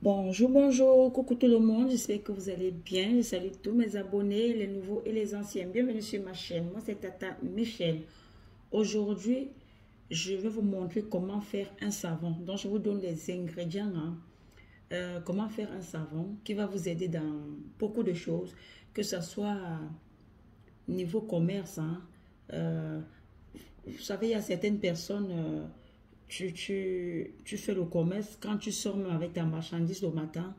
Bonjour, bonjour, coucou tout le monde, j'espère que vous allez bien. Je salue tous mes abonnés, les nouveaux et les anciens. Bienvenue sur ma chaîne. Moi, c'est Tata Michel. Aujourd'hui, je vais vous montrer comment faire un savon. Donc, je vous donne les ingrédients, comment faire un savon qui va vous aider dans beaucoup de choses, que ce soit niveau commerce. Euh, vous savez, il y a certaines personnes, tu fais le commerce, quand tu sors même avec ta marchandise le matin,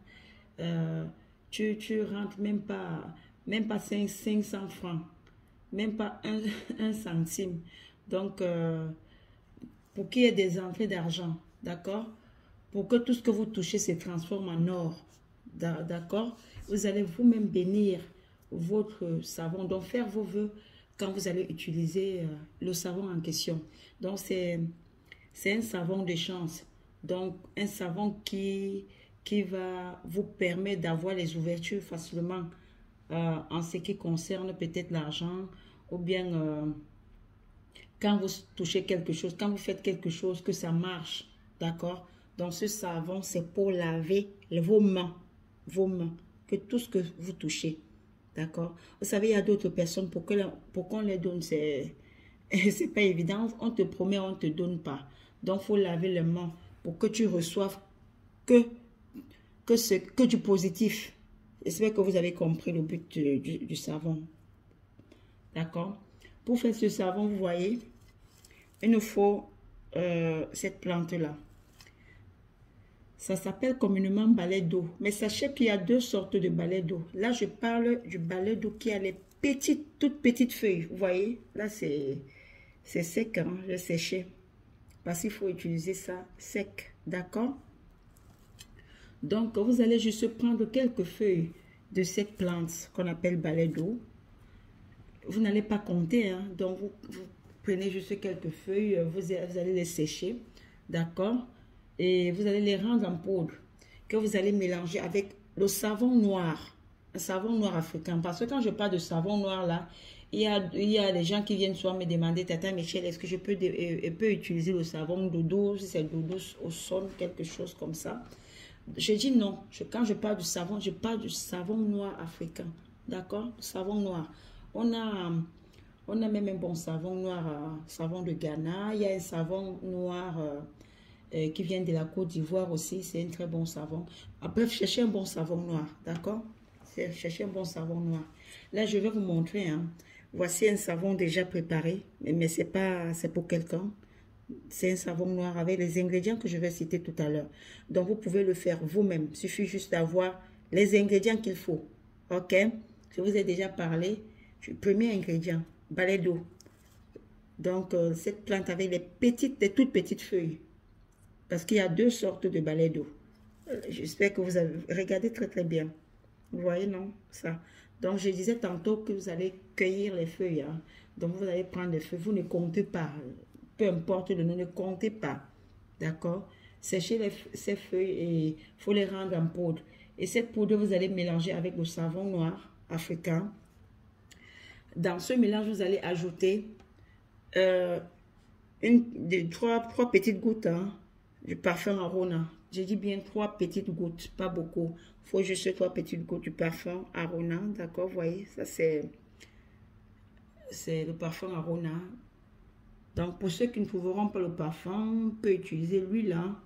euh, tu rentres même pas 500 francs, même pas un centime. Donc, pour qu'il y ait des entrées d'argent, d'accord? Pour que tout ce que vous touchez se transforme en or, d'accord? Vous allez vous-même bénir votre savon, donc faire vos vœux quand vous allez utiliser le savon en question. Donc, c'est un savon de chance. Donc, un savon qui va vous permettre d'avoir les ouvertures facilement en ce qui concerne peut-être l'argent ou bien quand vous touchez quelque chose, quand vous faites quelque chose, que ça marche, d'accord? Donc, ce savon, c'est pour laver vos mains, que tout ce que vous touchez, d'accord? Vous savez, il y a d'autres personnes, pour qu'on les donne, c'est pas évident. On te promet, on ne te donne pas. Donc, il faut laver les mains pour que tu reçoives que, que du positif. J'espère que vous avez compris le but du savon, d'accord? Pour faire ce savon, vous voyez, il nous faut cette plante-là. Ça s'appelle communément balai d'eau. Mais sachez qu'il y a deux sortes de balai d'eau. Là, je parle du balai d'eau qui a les toutes petites feuilles. Vous voyez, là, c'est sec, hein? Je séché. Parce qu'il faut utiliser ça sec. D'accord? Donc, vous allez juste prendre quelques feuilles de cette plante qu'on appelle balai d'eau. Vous n'allez pas compter, hein? Donc, vous prenez juste quelques feuilles, vous allez les sécher, d'accord? Et vous allez les rendre en poudre, que vous allez mélanger avec le savon noir, un savon noir africain. Parce que quand je parle de savon noir, là, il y a des gens qui viennent souvent me demander, Tata Michel, est-ce que je peux utiliser le savon doudou, si c'est doudou au son, quelque chose comme ça. Je dis non. Quand je parle du savon, je parle du savon noir africain, d'accord? Savon noir. On a même un bon savon noir, savon de Ghana. Il y a un savon noir qui vient de la Côte d'Ivoire aussi. C'est un très bon savon. Bref, cherchez un bon savon noir, d'accord? Cherchez un bon savon noir. Là, je vais vous montrer. Hein. Voici un savon déjà préparé, mais c'est pour quelqu'un. C'est un savon noir avec les ingrédients que je vais citer tout à l'heure. Donc, vous pouvez le faire vous-même. Il suffit juste d'avoir les ingrédients qu'il faut. OK? Je vous ai déjà parlé. Premier ingrédient, balai d'eau. Donc, cette plante avec les toutes petites feuilles. Parce qu'il y a deux sortes de balai d'eau. J'espère que vous avez regardé très très bien. Vous voyez, non? Ça. Donc, je disais tantôt que vous allez cueillir les feuilles. Hein. Donc, vous allez prendre les feuilles. Vous ne comptez pas. Peu importe le nom, ne comptez pas. D'accord? Séchez ces feuilles et il faut les rendre en poudre. Et cette poudre, vous allez mélanger avec le savon noir africain. Dans ce mélange, vous allez ajouter trois petites gouttes hein, du parfum Arona. J'ai dit bien 3 petites gouttes, pas beaucoup. Il faut juste 3 petites gouttes du parfum Arona, d'accord? Vous voyez, ça c'est le parfum Arona. Donc pour ceux qui ne trouveront pas le parfum, on peut utiliser l'huile, hein,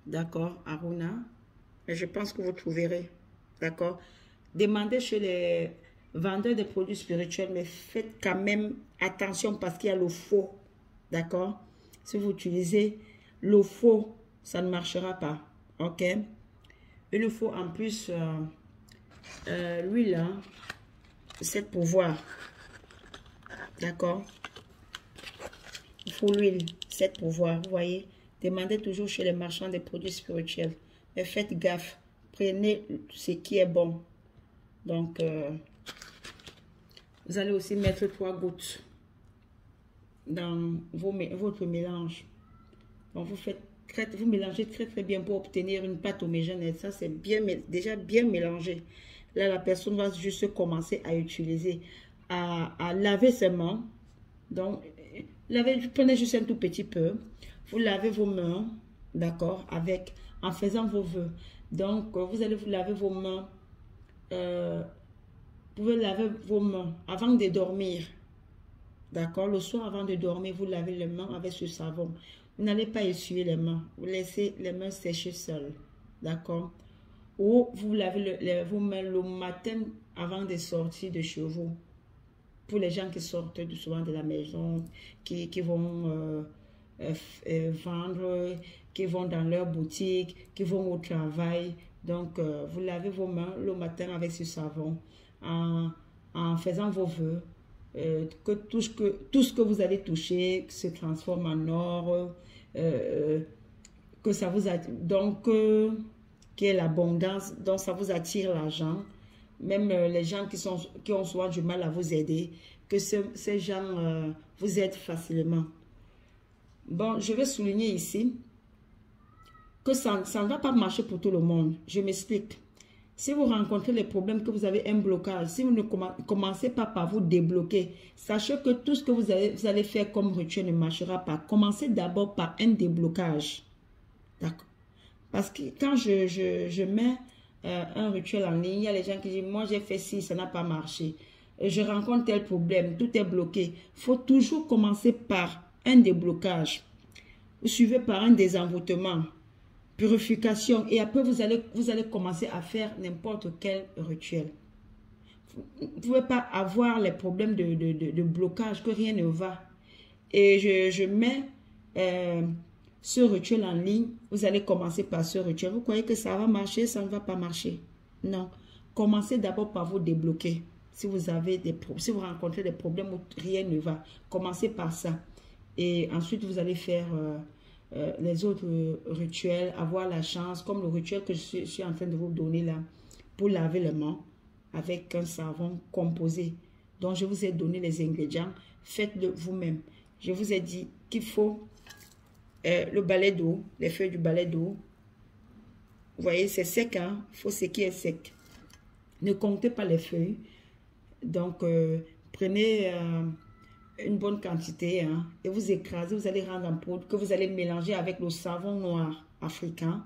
d'accord, Arona. Mais je pense que vous trouverez, d'accord? Demandez chez les vendeurs de produits spirituels, mais faites quand même attention parce qu'il y a le faux, d'accord? Si vous utilisez le faux, ça ne marchera pas, ok? Il nous faut en plus l'huile, hein, c'est pour voir, d'accord? Il faut l'huile, c'est pour voir, vous voyez? Demandez toujours chez les marchands des produits spirituels, mais faites gaffe, prenez ce qui est bon. Donc, vous allez aussi mettre 3 gouttes dans votre mélange. Donc, vous mélangez très très bien pour obtenir une pâte homogène. Et ça, c'est déjà bien mélangé. Là, la personne va juste commencer à utiliser, à laver ses mains. Donc, prenez juste un tout petit peu. Vous lavez vos mains. d'accord, en faisant vos vœux. Donc, vous allez vous laver vos mains, vous pouvez laver vos mains avant de dormir, d'accord. Le soir, avant de dormir, vous lavez les mains avec ce savon. Vous n'allez pas essuyer les mains, vous laissez les mains sécher seules, d'accord. Ou vous lavez vos mains le matin avant de sortir de chez vous. Pour les gens qui sortent souvent de la maison, qui vont vendre, qui vont dans leur boutique, qui vont au travail. Donc, vous lavez vos mains le matin avec ce savon en faisant vos vœux. Que tout ce que vous allez toucher se transforme en or, que ça vous donc qu'il y ait l'abondance, donc ça vous attire l'argent. Même les gens qui ont souvent du mal à vous aider, que ces gens vous aident facilement. Bon, je vais souligner ici que ça ne va pas marcher pour tout le monde. Je m'explique. Si vous rencontrez les problèmes, que vous avez un blocage, si vous ne commencez pas par vous débloquer, sachez que tout ce que vous allez faire comme rituel ne marchera pas. Commencez d'abord par un déblocage. D'accord? Parce que quand je mets un rituel en ligne, il y a les gens qui disent, moi j'ai fait ci, ça n'a pas marché. Je rencontre tel problème, tout est bloqué. Il faut toujours commencer par un déblocage. Vous suivez par un désenvoûtement, purification, et après vous allez commencer à faire n'importe quel rituel. Vous ne pouvez pas avoir les problèmes de blocage, que rien ne va. Et je mets ce rituel en ligne, vous allez commencer par ce rituel. Vous croyez que ça va marcher, ça ne va pas marcher. Non. Commencez d'abord par vous débloquer. Si vous rencontrez des problèmes où rien ne va, commencez par ça. Et ensuite, vous allez faire les autres rituels, avoir la chance, comme le rituel que je suis en train de vous donner là, pour laver les mains avec un savon composé. Donc, je vous ai donné les ingrédients. Faites-le vous-même. Je vous ai dit qu'il faut le balai d'eau, les feuilles du balai d'eau. Vous voyez, c'est sec, hein? Il faut ce qui est sec. Ne comptez pas les feuilles. Donc, prenez une bonne quantité, hein, et vous écrasez, vous allez rendre en poudre, que vous allez mélanger avec le savon noir africain.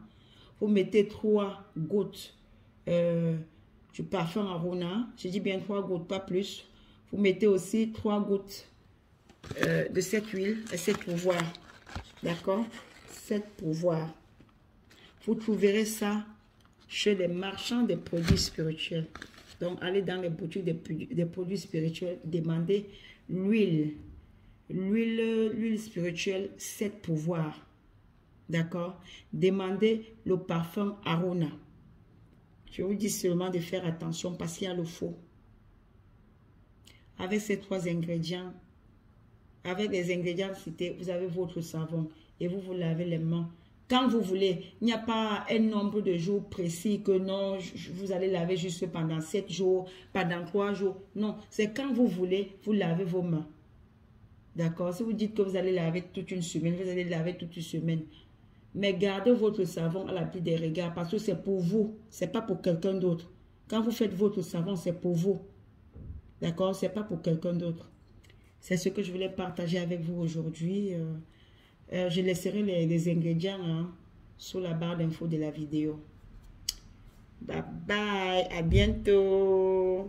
Vous mettez 3 gouttes du parfum Arona. Je dis bien 3 gouttes, pas plus. Vous mettez aussi 3 gouttes de cette huile, cette pouvoir. D'accord? Cette pouvoir. Vous trouverez ça chez les marchands des produits spirituels. Donc, allez dans les boutiques des produits spirituels, demandez l'huile. L'huile spirituelle, 7 pouvoirs. D'accord? Demandez le parfum Arona. Je vous dis seulement de faire attention parce qu'il y a le faux. Avec ces 3 ingrédients, avec les ingrédients cités, vous avez votre savon et vous vous lavez les mains. Quand vous voulez, il n'y a pas un nombre de jours précis que non, vous allez laver juste pendant 7 jours, pendant 3 jours. Non, c'est quand vous voulez, vous lavez vos mains. D'accord? Si vous dites que vous allez laver toute une semaine, vous allez laver toute une semaine. Mais gardez votre savon à l'abri des regards parce que c'est pour vous, ce n'est pas pour quelqu'un d'autre. Quand vous faites votre savon, c'est pour vous. D'accord? Ce n'est pas pour quelqu'un d'autre. C'est ce que je voulais partager avec vous aujourd'hui. Je laisserai les ingrédients hein, sous la barre d'infos de la vidéo. Bye bye, à bientôt.